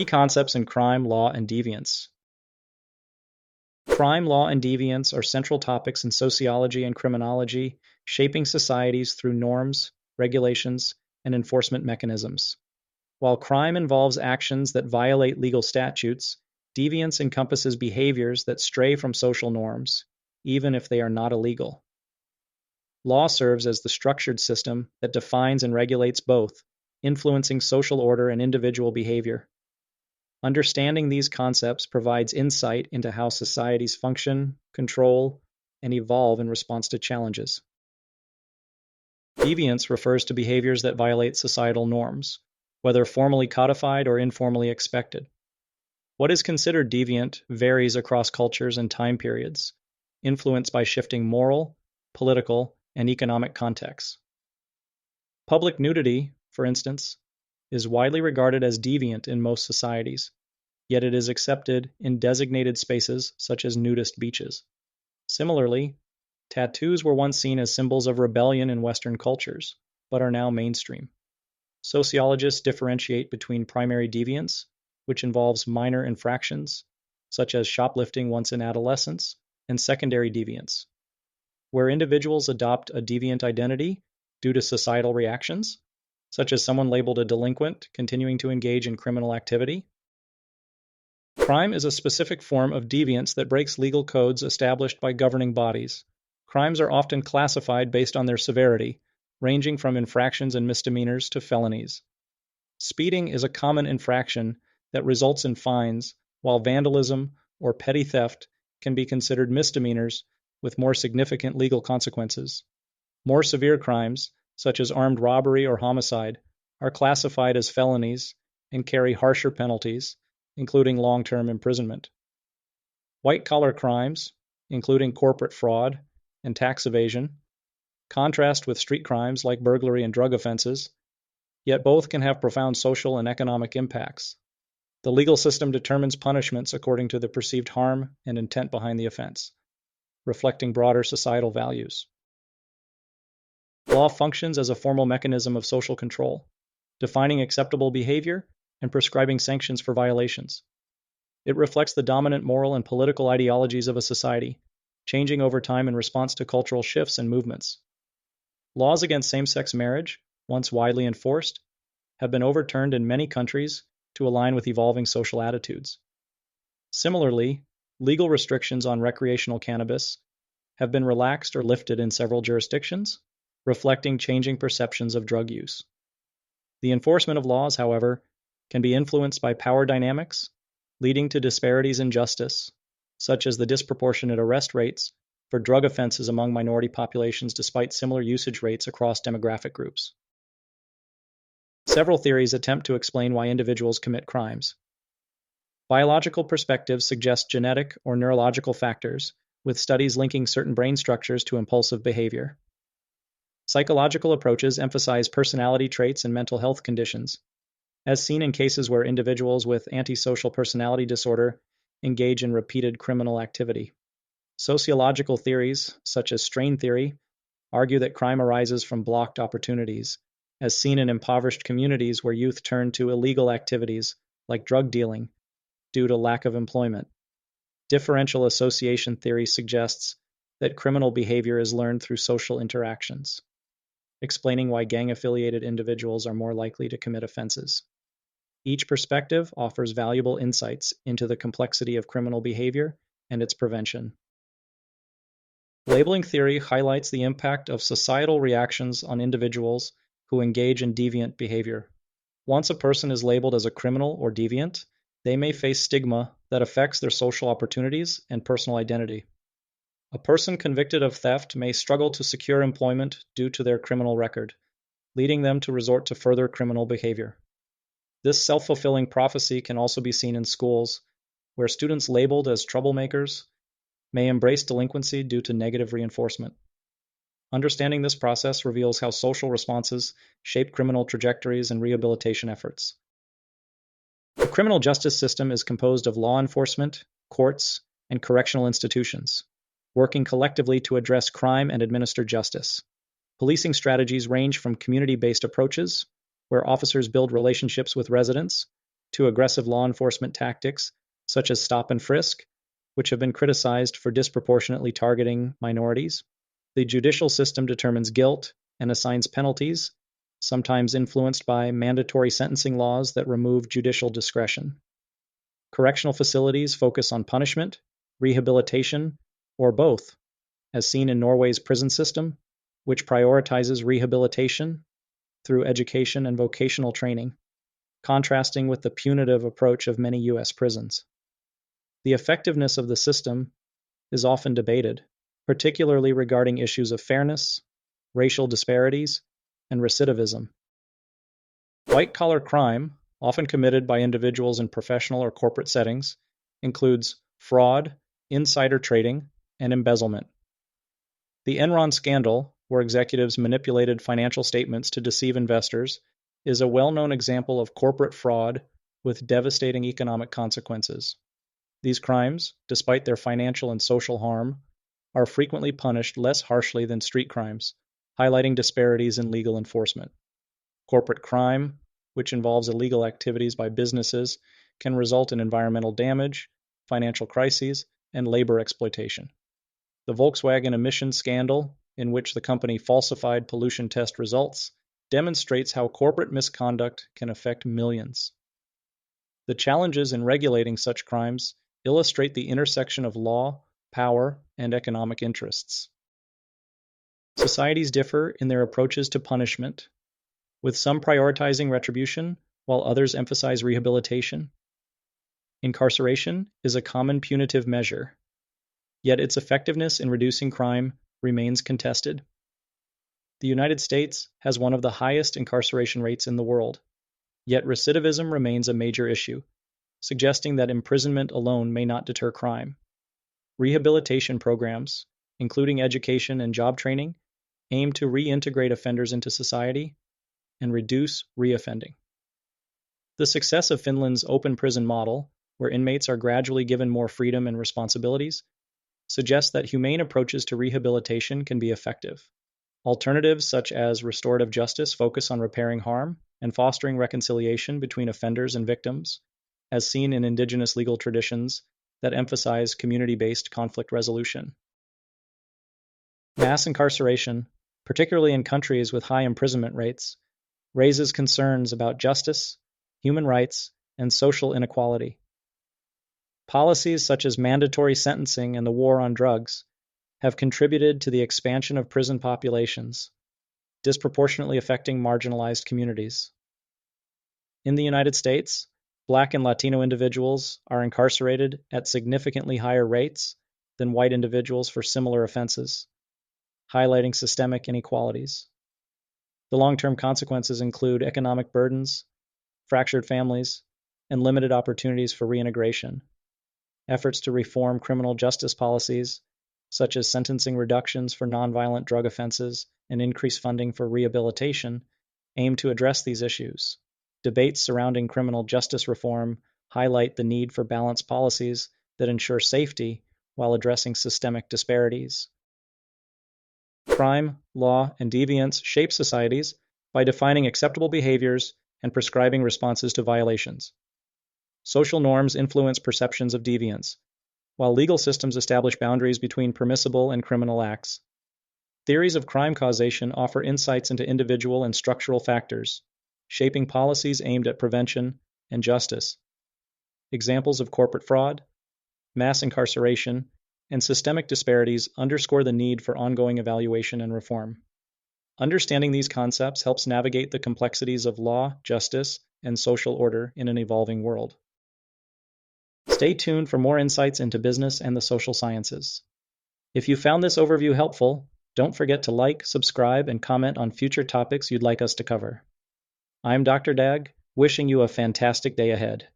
Key concepts in crime, law, and deviance. Crime, law, and deviance are central topics in sociology and criminology, shaping societies through norms, regulations, and enforcement mechanisms. While crime involves actions that violate legal statutes, deviance encompasses behaviors that stray from social norms, even if they are not illegal. Law serves as the structured system that defines and regulates both, influencing social order and individual behavior. Understanding these concepts provides insight into how societies function, control, and evolve in response to challenges. Deviance refers to behaviors that violate societal norms, whether formally codified or informally expected. What is considered deviant varies across cultures and time periods, influenced by shifting moral, political, and economic contexts. Public nudity, for instance, is widely regarded as deviant in most societies, yet it is accepted in designated spaces such as nudist beaches. Similarly, tattoos were once seen as symbols of rebellion in Western cultures, but are now mainstream. Sociologists differentiate between primary deviance, which involves minor infractions, such as shoplifting once in adolescence, and secondary deviance, where individuals adopt a deviant identity due to societal reactions, such as someone labeled a delinquent continuing to engage in criminal activity. Crime is a specific form of deviance that breaks legal codes established by governing bodies. Crimes are often classified based on their severity, ranging from infractions and misdemeanors to felonies. Speeding is a common infraction that results in fines, while vandalism or petty theft can be considered misdemeanors with more significant legal consequences. More severe crimes, such as armed robbery or homicide, are classified as felonies and carry harsher penalties, including long-term imprisonment. White-collar crimes, including corporate fraud and tax evasion, contrast with street crimes like burglary and drug offenses, yet both can have profound social and economic impacts. The legal system determines punishments according to the perceived harm and intent behind the offense, reflecting broader societal values. Law functions as a formal mechanism of social control, defining acceptable behavior and prescribing sanctions for violations. It reflects the dominant moral and political ideologies of a society, changing over time in response to cultural shifts and movements. Laws against same-sex marriage, once widely enforced, have been overturned in many countries to align with evolving social attitudes. Similarly, legal restrictions on recreational cannabis have been relaxed or lifted in several jurisdictions, reflecting changing perceptions of drug use. The enforcement of laws, however, can be influenced by power dynamics, leading to disparities in justice, such as the disproportionate arrest rates for drug offenses among minority populations despite similar usage rates across demographic groups. Several theories attempt to explain why individuals commit crimes. Biological perspectives suggest genetic or neurological factors, with studies linking certain brain structures to impulsive behavior. Psychological approaches emphasize personality traits and mental health conditions, as seen in cases where individuals with antisocial personality disorder engage in repeated criminal activity. Sociological theories, such as strain theory, argue that crime arises from blocked opportunities, as seen in impoverished communities where youth turn to illegal activities like drug dealing due to lack of employment. Differential association theory suggests that criminal behavior is learned through social interactions, explaining why gang-affiliated individuals are more likely to commit offenses. Each perspective offers valuable insights into the complexity of criminal behavior and its prevention. Labeling theory highlights the impact of societal reactions on individuals who engage in deviant behavior. Once a person is labeled as a criminal or deviant, they may face stigma that affects their social opportunities and personal identity. A person convicted of theft may struggle to secure employment due to their criminal record, leading them to resort to further criminal behavior. This self-fulfilling prophecy can also be seen in schools, where students labeled as troublemakers may embrace delinquency due to negative reinforcement. Understanding this process reveals how social responses shape criminal trajectories and rehabilitation efforts. The criminal justice system is composed of law enforcement, courts, and correctional institutions, working collectively to address crime and administer justice. Policing strategies range from community-based approaches, where officers build relationships with residents, to aggressive law enforcement tactics such as stop and frisk, which have been criticized for disproportionately targeting minorities. The judicial system determines guilt and assigns penalties, sometimes influenced by mandatory sentencing laws that remove judicial discretion. Correctional facilities focus on punishment, rehabilitation, or both, as seen in Norway's prison system, which prioritizes rehabilitation through education and vocational training, contrasting with the punitive approach of many U.S. prisons. The effectiveness of the system is often debated, particularly regarding issues of fairness, racial disparities, and recidivism. White-collar crime, often committed by individuals in professional or corporate settings, includes fraud, insider trading, and embezzlement. The Enron scandal, where executives manipulated financial statements to deceive investors, is a well-known example of corporate fraud with devastating economic consequences. These crimes, despite their financial and social harm, are frequently punished less harshly than street crimes, highlighting disparities in legal enforcement. Corporate crime, which involves illegal activities by businesses, can result in environmental damage, financial crises, and labor exploitation. The Volkswagen emissions scandal, in which the company falsified pollution test results, demonstrates how corporate misconduct can affect millions. The challenges in regulating such crimes illustrate the intersection of law, power, and economic interests. Societies differ in their approaches to punishment, with some prioritizing retribution while others emphasize rehabilitation. Incarceration is a common punitive measure, yet its effectiveness in reducing crime remains contested. The United States has one of the highest incarceration rates in the world, yet recidivism remains a major issue, suggesting that imprisonment alone may not deter crime. Rehabilitation programs, including education and job training, aim to reintegrate offenders into society and reduce reoffending. The success of Finland's open prison model, where inmates are gradually given more freedom and responsibilities, suggests that humane approaches to rehabilitation can be effective. Alternatives such as restorative justice focus on repairing harm and fostering reconciliation between offenders and victims, as seen in indigenous legal traditions that emphasize community-based conflict resolution. Mass incarceration, particularly in countries with high imprisonment rates, raises concerns about justice, human rights, and social inequality. Policies such as mandatory sentencing and the war on drugs have contributed to the expansion of prison populations, disproportionately affecting marginalized communities. In the United States, Black and Latino individuals are incarcerated at significantly higher rates than white individuals for similar offenses, highlighting systemic inequalities. The long-term consequences include economic burdens, fractured families, and limited opportunities for reintegration. Efforts to reform criminal justice policies, such as sentencing reductions for nonviolent drug offenses and increased funding for rehabilitation, aim to address these issues. Debates surrounding criminal justice reform highlight the need for balanced policies that ensure safety while addressing systemic disparities. Crime, law, and deviance shape societies by defining acceptable behaviors and prescribing responses to violations. Social norms influence perceptions of deviance, while legal systems establish boundaries between permissible and criminal acts. Theories of crime causation offer insights into individual and structural factors, shaping policies aimed at prevention and justice. Examples of corporate fraud, mass incarceration, and systemic disparities underscore the need for ongoing evaluation and reform. Understanding these concepts helps navigate the complexities of law, justice, and social order in an evolving world. Stay tuned for more insights into business and the social sciences. If you found this overview helpful, don't forget to like, subscribe, and comment on future topics you'd like us to cover. I'm Dr. Dag, wishing you a fantastic day ahead.